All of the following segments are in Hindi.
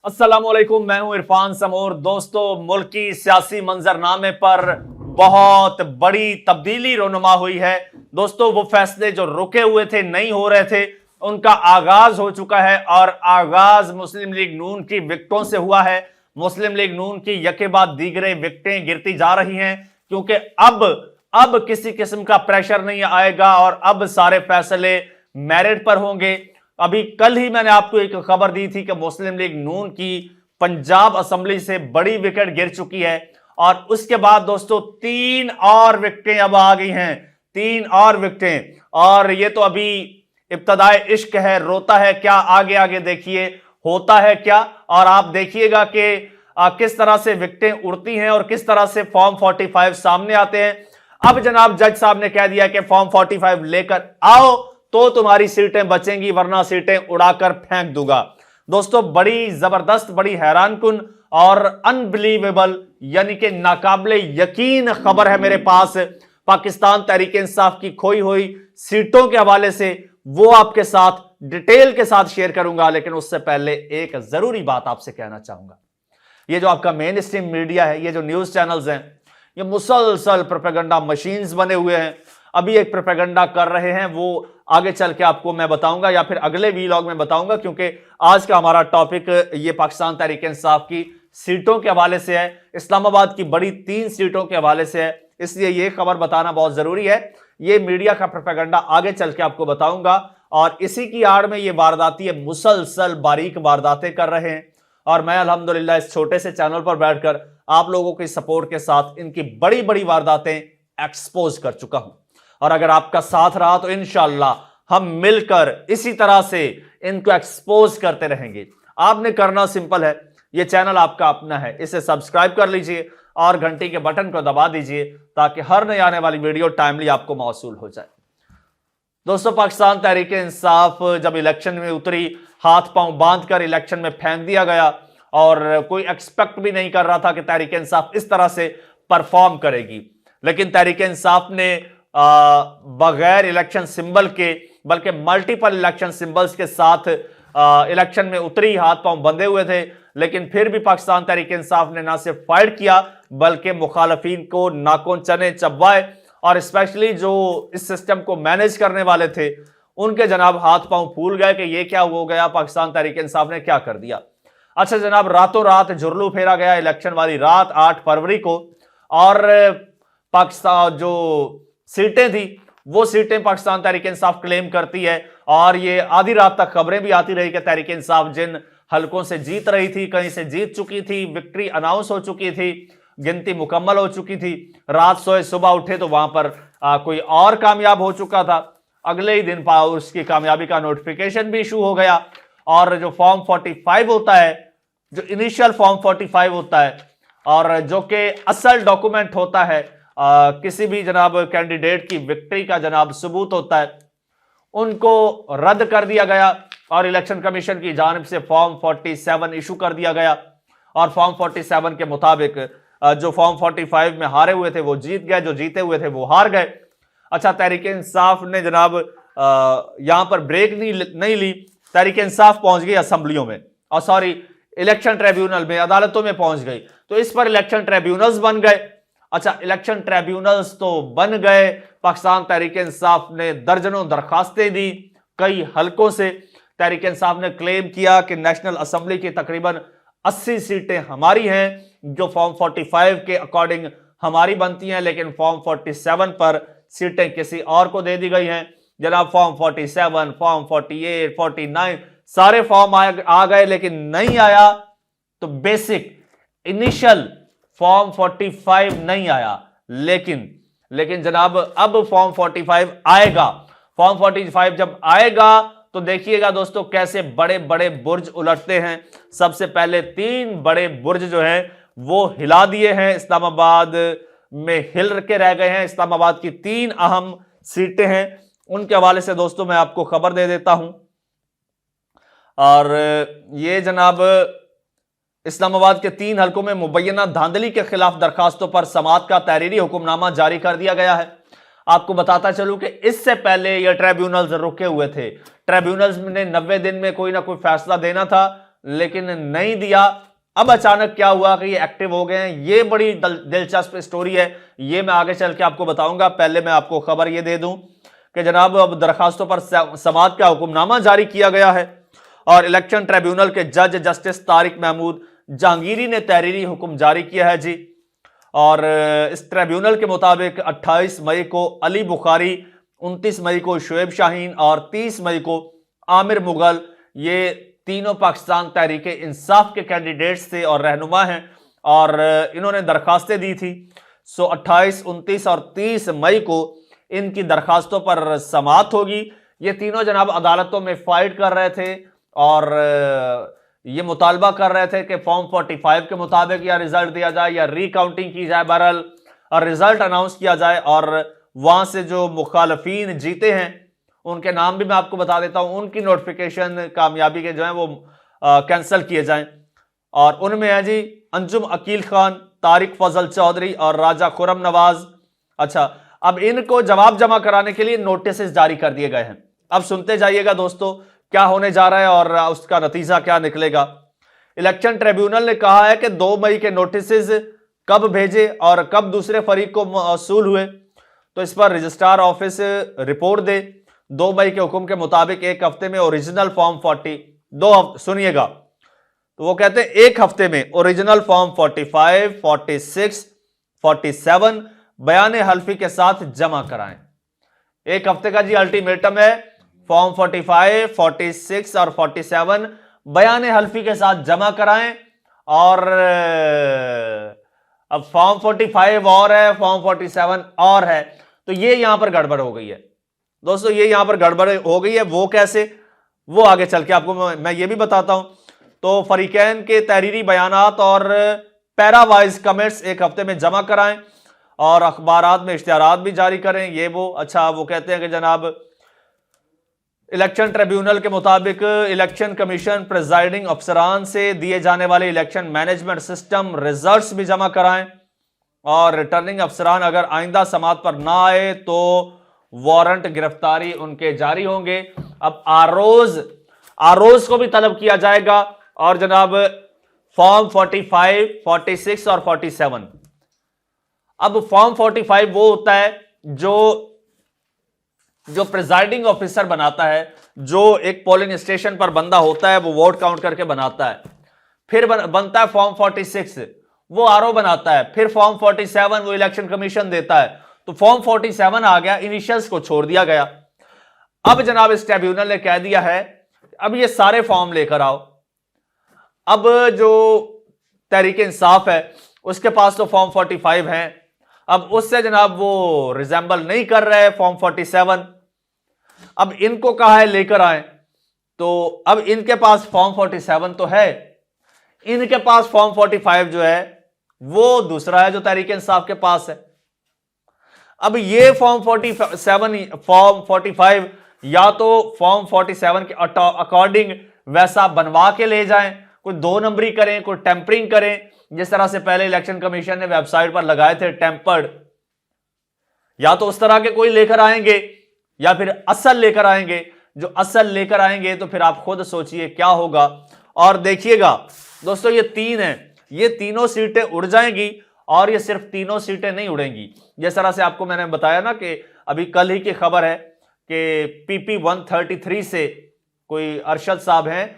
अस्सलामुअलैकुम, मैं हूं इरफान समूर। दोस्तों, मुल्क की सियासी मंजरनामे पर बहुत बड़ी तब्दीली रोनुमा हुई है। दोस्तों, वो फैसले जो रुके हुए थे, नहीं हो रहे थे, उनका आगाज हो चुका है और आगाज मुस्लिम लीग नून की विकटों से हुआ है। मुस्लिम लीग नून की यके बाद दीगरे विकटें गिरती जा रही हैं क्योंकि अब किसी किस्म का प्रेशर नहीं आएगा और अब सारे फैसले मेरिट पर होंगे। अभी कल ही मैंने आपको एक खबर दी थी कि मुस्लिम लीग नून की पंजाब असेंबली से बड़ी विकेट गिर चुकी है और उसके बाद दोस्तों 3 और विकेटें अब आ गई हैं। 3 और विकेटें, और ये तो अभी इब्तदाए इश्क है। रोता है क्या, आगे आगे देखिए होता है क्या। और आप देखिएगा कि किस तरह से विकेटें उड़ती हैं और किस तरह से फॉर्म 45 सामने आते हैं। अब जनाब जज साहब ने कह दिया कि फॉर्म 45 लेकर आओ तो तुम्हारी सीटें बचेंगी, वरना सीटें उड़ाकर फेंक दूंगा। दोस्तों, बड़ी जबरदस्त, बड़ी हैरानकुन और अनबिलीवेबल यानी कि नाकाबिले यकीन खबर है मेरे पास पाकिस्तान तहरीक इंसाफ की खोई हुई सीटों के हवाले से। वो आपके साथ डिटेल के साथ शेयर करूंगा, लेकिन उससे पहले एक जरूरी बात आपसे कहना चाहूंगा। ये जो आपका मेन स्ट्रीम मीडिया है, ये जो न्यूज चैनल्स हैं, ये मुसलसल प्रोपेगेंडा मशीन्स बने हुए हैं। अभी एक प्रोपेगेंडा कर रहे हैं, वो आगे चल के आपको मैं बताऊंगा या फिर अगले वीलॉग में बताऊंगा, क्योंकि आज का हमारा टॉपिक ये पाकिस्तान तहरीक इंसाफ की सीटों के हवाले से है, इस्लामाबाद की बड़ी 3 सीटों के हवाले से है। इसलिए ये खबर बताना बहुत जरूरी है। ये मीडिया का प्रोपेगेंडा आगे चल के आपको बताऊंगा और इसी की आड़ में ये वारदाती मुसलसल बारीक वारदातें कर रहे हैं और मैं अल्हम्दुलिल्लाह इस छोटे से चैनल पर बैठकर आप लोगों की सपोर्ट के साथ इनकी बड़ी बड़ी वारदातें एक्सपोज कर चुका हूं। और अगर आपका साथ रहा तो इंशाअल्लाह हम मिलकर इसी तरह से इनको एक्सपोज करते रहेंगे। आपने करना सिंपल है, यह चैनल आपका अपना है, इसे सब्सक्राइब कर लीजिए और घंटी के बटन को दबा दीजिए ताकि हर नई आने वाली वीडियो टाइमली आपको मौसूल हो जाए। दोस्तों, पाकिस्तान तहरीक इंसाफ जब इलेक्शन में उतरी, हाथ पांव बांधकर इलेक्शन में फेंक दिया गया और कोई एक्सपेक्ट भी नहीं कर रहा था कि तहरीक इंसाफ इस तरह से परफॉर्म करेगी। लेकिन तहरीक इंसाफ ने बगैर इलेक्शन सिंबल के, बल्कि मल्टीपल इलेक्शन सिंबल्स के साथ इलेक्शन में उतरी। हाथ पांव बंधे हुए थे, लेकिन फिर भी पाकिस्तान तहरीक इंसाफ ने ना सिर्फ फाइट किया बल्कि मुखालफीन को नाकोन चने चबवाए और स्पेशली जो इस सिस्टम को मैनेज करने वाले थे उनके जनाब हाथ पांव फूल गए कि ये क्या हो गया, पाकिस्तान तहरीक इंसाफ ने क्या कर दिया। अच्छा जनाब, रातों रात जुर्लू फेरा गया इलेक्शन वाली रात 8 फरवरी को और पाकिस्तान जो सीटें थी वो सीटें पाकिस्तान तहरीक इंसाफ क्लेम करती है और ये आधी रात तक खबरें भी आती रही कि तहरीक इंसाफ जिन हलकों से जीत रही थी, कहीं से जीत चुकी थी, विक्ट्री अनाउंस हो चुकी थी, गिनती मुकम्मल हो चुकी थी। रात सोए सुबह उठे तो वहां पर कोई और कामयाब हो चुका था। अगले ही दिन उसकी कामयाबी का नोटिफिकेशन भी इशू हो गया और जो फॉर्म 45 होता है, जो इनिशियल फॉर्म 45 होता है और जो कि असल डॉक्यूमेंट होता है, किसी भी जनाब कैंडिडेट की विक्ट्री का जनाब सबूत होता है, उनको रद्द कर दिया गया और इलेक्शन कमीशन की जानिब से फॉर्म 47 इशू कर दिया गया। और फॉर्म 47 के मुताबिक जो फॉर्म 45 में हारे हुए थे वो जीत गए, जो जीते हुए थे वो हार गए। अच्छा, तहरीक इंसाफ ने जनाब यहां पर ब्रेक नहीं ली, तहरीक इंसाफ पहुंच गई असेंबलियों में और सॉरी इलेक्शन ट्रिब्यूनल में, अदालतों में पहुंच गई। तो इस पर इलेक्शन ट्रिब्यूनल्स बन गए। अच्छा, इलेक्शन ट्रिब्यूनल्स तो बन गए, पाकिस्तान तहरीक इंसाफ ने दर्जनों दरखास्तें दी कई हलकों से। तहरीक इंसाफ ने क्लेम किया कि नेशनल असेंबली की तकरीबन 80 सीटें हमारी हैं जो फॉर्म 45 के अकॉर्डिंग हमारी बनती हैं, लेकिन फॉर्म 47 पर सीटें किसी और को दे दी गई हैं। जनाब फॉर्म 47, फॉर्म 48, 49 सारे फॉर्म आ गए, लेकिन नहीं आया तो बेसिक इनिशियल फॉर्म 45 नहीं आया। लेकिन जनाब अब फॉर्म 45 आएगा। फॉर्म 45 जब आएगा तो देखिएगा दोस्तों कैसे बड़े बड़े बुर्ज उलटते हैं। सबसे पहले 3 बड़े बुर्ज जो हैं वो हिला दिए हैं, इस्लामाबाद में हिल के रह गए हैं। इस्लामाबाद की 3 अहम सीटें हैं, उनके हवाले से दोस्तों मैं आपको खबर दे देता हूं। और ये जनाब इस्लामाबाद के 3 हलकों में मुबैना धांधली के खिलाफ दरखास्तों पर समाअत का तहरीरी हुक्मनामा जारी कर दिया गया है। आपको बताता चलूं कि इससे पहले ये ट्रिब्यूनल्स रुके हुए थे। ट्रिब्यूनल्स ने 90 दिन में कोई ना कोई फैसला देना था, लेकिन नहीं दिया। अब अचानक क्या हुआ कि ये एक्टिव हो गए हैं, ये बड़ी दिलचस्प स्टोरी है, ये मैं आगे चल के आपको बताऊंगा। पहले मैं आपको खबर ये दे दूं कि जनाब अब दरखास्तों पर समाअत का हुक्मनामा जारी किया गया है और इलेक्शन ट्रिब्यूनल के जज जस्टिस तारिक महमूद जहांगीरी ने तहरीरी हुक्म जारी किया है जी। और इस ट्रिब्यूनल के मुताबिक 28 मई को अली बुखारी, 29 मई को शुएब शाहीन और 30 मई को आमिर मुगल, ये तीनों पाकिस्तान तहरीक इंसाफ के कैंडिडेट्स थे और रहनुमा हैं और इन्होंने दरखास्तें दी थी। 28, 29 और 30 मई को इनकी दरखास्तों पर समाअत होगी। ये तीनों जनाब अदालतों में फाइट कर रहे थे और ये मुतालबा कर रहे थे कि फॉर्म 45 के मुताबिक या रिजल्ट दिया जाए या रिकाउंटिंग की जाए, बहरहाल और रिजल्ट अनाउंस किया जाए और वहां से जो मुखालफीन जीते हैं उनके नाम भी मैं आपको बता देता हूं, उनकी नोटिफिकेशन कामयाबी के जो है वो कैंसिल किए जाएं। और उनमें है जी अंजुम अकील खान, तारिक फजल चौधरी और राजा खुरम नवाज। अच्छा, अब इनको जवाब जमा कराने के लिए नोटिस जारी कर दिए गए हैं। अब सुनते जाइएगा दोस्तों क्या होने जा रहा है और उसका नतीजा क्या निकलेगा। इलेक्शन ट्रिब्यूनल ने कहा है कि 2 मई के नोटिस कब भेजे और कब दूसरे फरीक को मौसूल हुए, तो इस पर रजिस्ट्रार ऑफिस रिपोर्ट दे। 2 मई के हुक्म के मुताबिक एक हफ्ते में ओरिजिनल फॉर्म 42, सुनिएगा, तो वो कहते हैं एक हफ्ते में ओरिजिनल फॉर्म 45, 46, 47 बयान हल्फी के साथ जमा कराएं। एक हफ्ते का जी अल्टीमेटम है। फॉर्म 45, 46 और 47 बयान हल्फी के साथ जमा कराएं। और अब फॉर्म 45 और है, फॉर्म 47 और है, तो ये यहां पर गड़बड़ हो गई है दोस्तों, ये यहां पर गड़बड़ हो गई है। वो कैसे, वो आगे चल के आपको मैं ये भी बताता हूं। तो फरीकैन के तहरीरी बयानात और पैरावाइज कमेंट्स एक हफ्ते में जमा कराएं और अखबारात में इश्तिहारात भी जारी करें, ये वो। अच्छा, वो कहते हैं कि जनाब इलेक्शन ट्रिब्यूनल के मुताबिक इलेक्शन कमीशन प्रिजाइडिंग अफसरान से दिए जाने वाले इलेक्शन मैनेजमेंट सिस्टम रिजल्ट्स भी जमा कराएं और रिटर्निंग अफसरान अगर आइंदा समाअत पर ना आए तो वारंट गिरफ्तारी उनके जारी होंगे। अब आरोज को भी तलब किया जाएगा और जनाब फॉर्म 45, 46 और 47। अब फॉर्म 45 वो होता है जो प्रिजाइडिंग ऑफिसर बनाता है, जो एक पोलिंग स्टेशन पर बंदा होता है वो वोट काउंट करके बनाता है। फिर बनता है फॉर्म 46, वो आरओ बनाता है। फिर फॉर्म 47 वो इलेक्शन कमीशन देता है। तो फॉर्म 47 आ गया, इनिशियल्स को छोड़ दिया गया। अब जनाब इस ट्रिब्यूनल ने कह दिया है अब ये सारे फॉर्म लेकर आओ। अब जो तहरीक इंसाफ है उसके पास तो फॉर्म 45 है, अब उससे जनाब वो रिजेंबल नहीं कर रहे फॉर्म 47। अब इनको कहा है लेकर आए, तो अब इनके पास फॉर्म 47 तो है, इनके पास फॉर्म 45 जो है वो दूसरा है जो तहरीक इंसाफ के पास है। अब ये फॉर्म 45 या तो फॉर्म 47 के अकॉर्डिंग वैसा बनवा के ले जाएं, कोई 2 नंबरी करें, कोई टेम्परिंग करें, जिस तरह से पहले इलेक्शन कमीशन ने वेबसाइट पर लगाए थे टेम्पर्ड, या तो उस तरह के कोई लेकर आएंगे या फिर असल लेकर आएंगे। जो असल लेकर आएंगे तो फिर आप खुद सोचिए क्या होगा। और देखिएगा दोस्तों ये 3 हैं, ये तीनों सीटें उड़ जाएंगी और ये सिर्फ तीनों सीटें नहीं उड़ेंगी। जिस तरह से आपको मैंने बताया ना कि अभी कल ही की खबर है कि PP 133 से कोई अरशद साहब हैं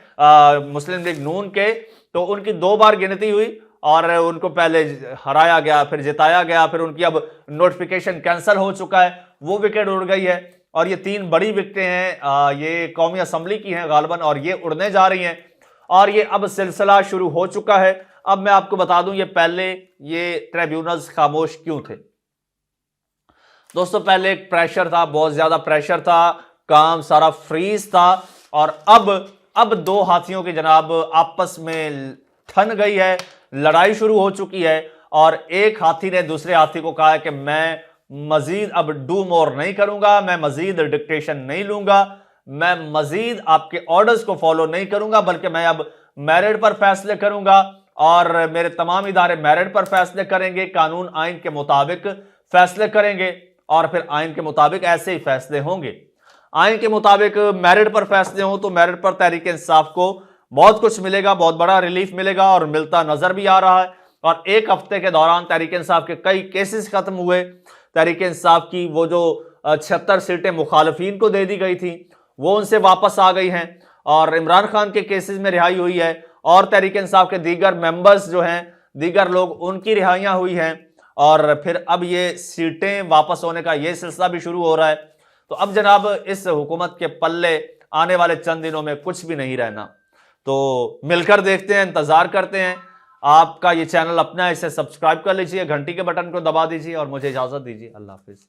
मुस्लिम लीग नून के, तो उनकी 2 बार गिनती हुई और उनको पहले हराया गया, फिर जिताया गया, फिर उनकी अब नोटिफिकेशन कैंसिल हो चुका है, वो विकेट उड़ गई है। और ये 3 बड़ी विकेटें हैं, ये कौमी असम्बली की हैं गालबन, और ये उड़ने जा रही हैं और ये अब सिलसिला शुरू हो चुका है। अब मैं आपको बता दूं ये पहले ये ट्रिब्यूनल्स खामोश क्यों थे दोस्तों। पहले एक प्रेशर था, बहुत ज्यादा प्रेशर था, काम सारा फ्रीज था, और अब 2 हाथियों की जनाब आपस में ठन गई है, लड़ाई शुरू हो चुकी है। और एक हाथी ने दूसरे हाथी को कहा है कि मैं मजीद अब डू मोर नहीं करूंगा, मैं मजीद डिक्टेशन नहीं लूंगा, मैं मजीद आपके ऑर्डर्स को फॉलो नहीं करूंगा, बल्कि मैं अब मेरिट पर फैसले करूंगा और मेरे तमाम इदारे मेरिट पर फैसले करेंगे, कानून आइन के मुताबिक फैसले करेंगे और फिर आइन के मुताबिक ऐसे ही फैसले होंगे। आइन के मुताबिक मेरिट पर फैसले हों तो मेरिट पर तहरीक इंसाफ को बहुत कुछ मिलेगा, बहुत बड़ा रिलीफ मिलेगा और मिलता नजर भी आ रहा है। और एक हफ्ते के दौरान तहरीक इंसाफ के कई केसेस खत्म हुए। तहरीक इंसाफ की वो जो 76 सीटें मुखालफीन को दे दी गई थी वो उनसे वापस आ गई हैं और इमरान खान के केसेस में रिहाई हुई है और तहरीक इंसाफ के दीगर मेंबर्स जो हैं, दीगर लोग, उनकी रिहाइयां हुई हैं और फिर अब ये सीटें वापस होने का ये सिलसिला भी शुरू हो रहा है। तो अब जनाब इस हुकूमत के पल्ले आने वाले चंद दिनों में कुछ भी नहीं रहना। तो मिलकर देखते हैं, इंतजार करते हैं। आपका ये चैनल अपना है, इसे सब्सक्राइब कर लीजिए, घंटी के बटन को दबा दीजिए और मुझे इजाजत दीजिए। अल्लाह हाफिज।